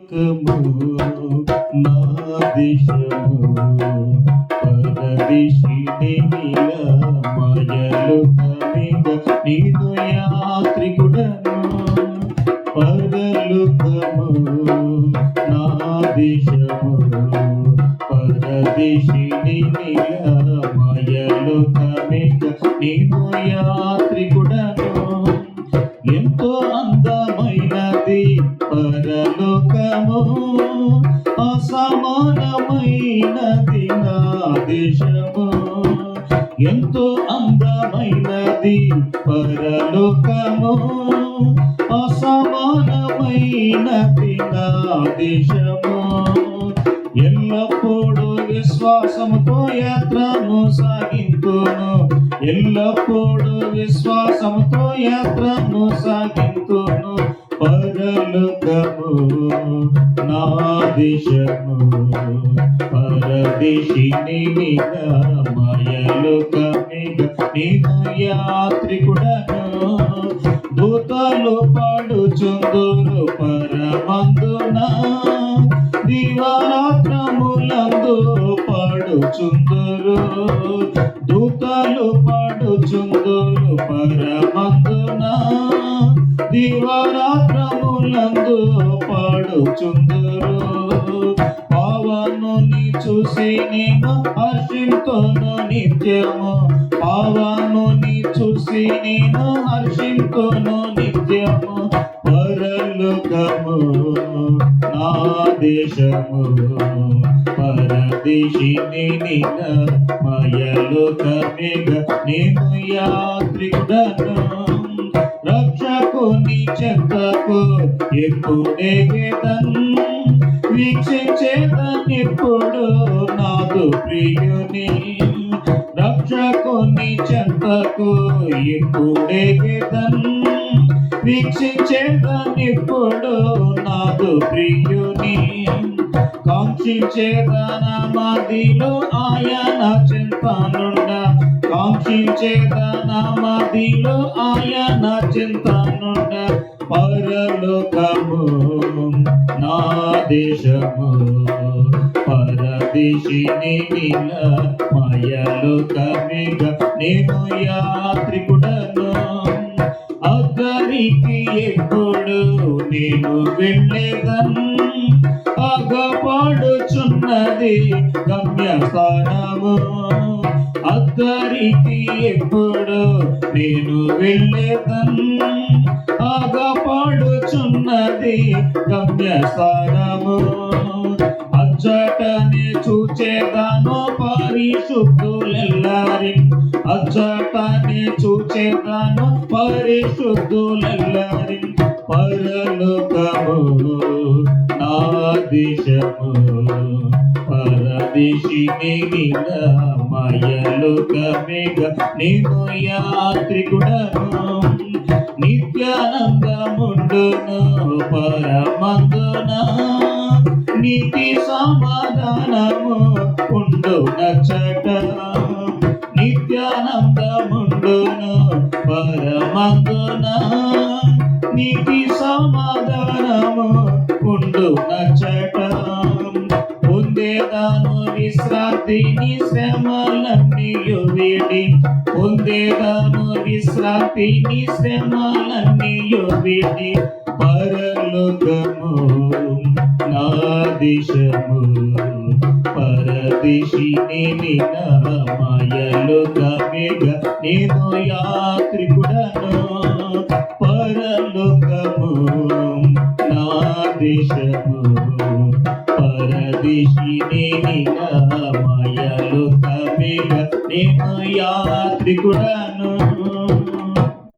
నా దేశము పరదేశిని మాయలు కమిగ నేను యాత్రికుడను పరలోకము నా దేశము పరదేశిని మాయలు కమిగ నేను యాత్రికుడను ఎంతో అందమైనది పరలోకము అసమానమైనది నా దేశము ఎంతో అందమైనది పరలోకము అసమానమైనది నా దేశము ఎల్లప్పుడూ విశ్వాసముతో యాత్రను సాగింతును ఎల్లప్పుడూ విశ్వాసముతో యాత్రను సాగింతును పరలోకము నా దేశము పరదేశిని మాయలోకమిగ నేను యాత్రికుడను దూతలు పాడుచుందురు పరమందున దివారాత్రములందు పాడుచుందురు దూతలు పాడుచుందురు పరమందున దివారాత్రములందు పాడుచుందురు పావనుని చూసి నేను హర్షింతును నిత్యము పావనుని చూసి నేను హర్షింతును నిత్యము పరలోకము నా దేశము పరదేశిని మాయలోకమిగ నేను యాత్రికుడను రక్షకుని చెంతకు ఎప్పుడెగెదన్ వీక్షించేదనిప్పుడు నాదు ప్రియుని రక్షకుని చెంతకు ఎప్పుడెగెదన్ వీక్షించేదనిప్పుడు నాదు ప్రియుని కాంక్షించేదన మదిలో ఆయన చింతనుండ కాంక్షించేదన మదిలో ఆయన చింతనుండ పరలోకము నా దేశము పరదేశిని మాయలోకమిగ నేను యాత్రికుడను అద్దరికి ఎప్పుడు నేను వెళ్ళేదను అగపాడుచున్నది గమ్యస్థానము అద్దరికి ఎప్పుడు నేను వెళ్ళేదను అగపాడుచున్నది గమ్యస్థానము అచ్చటనే చూచేదాను పరిశుద్ధులెల్లారి అచ్చటనే చూచేదాను పరిశుద్ధులెల్లారి పరలోకము నా దేశము పరదేశిని మాయలోకమిగ నేను యాత్రికుడను నిత్యానందముండును పరమందున నీతి సమాధానము ఉండు నచ్చట నిత్యానందముండును పరమందున నీతి సమాధానము ఉండు నచ్చట పొందేదాను విశ్రాంతిని శ్రమలన్నీయు వీడి పొందేదాను విశ్రాంతిని శ్రమలన్నీయు వీడి పరలోకము నా దేశము పరదేశిని మాయలోకమిగ నేను యాత్రికుడను పరలోకము నా దేశము పరదేశిని మాయలోకమిగ నేను యాత్రికుడను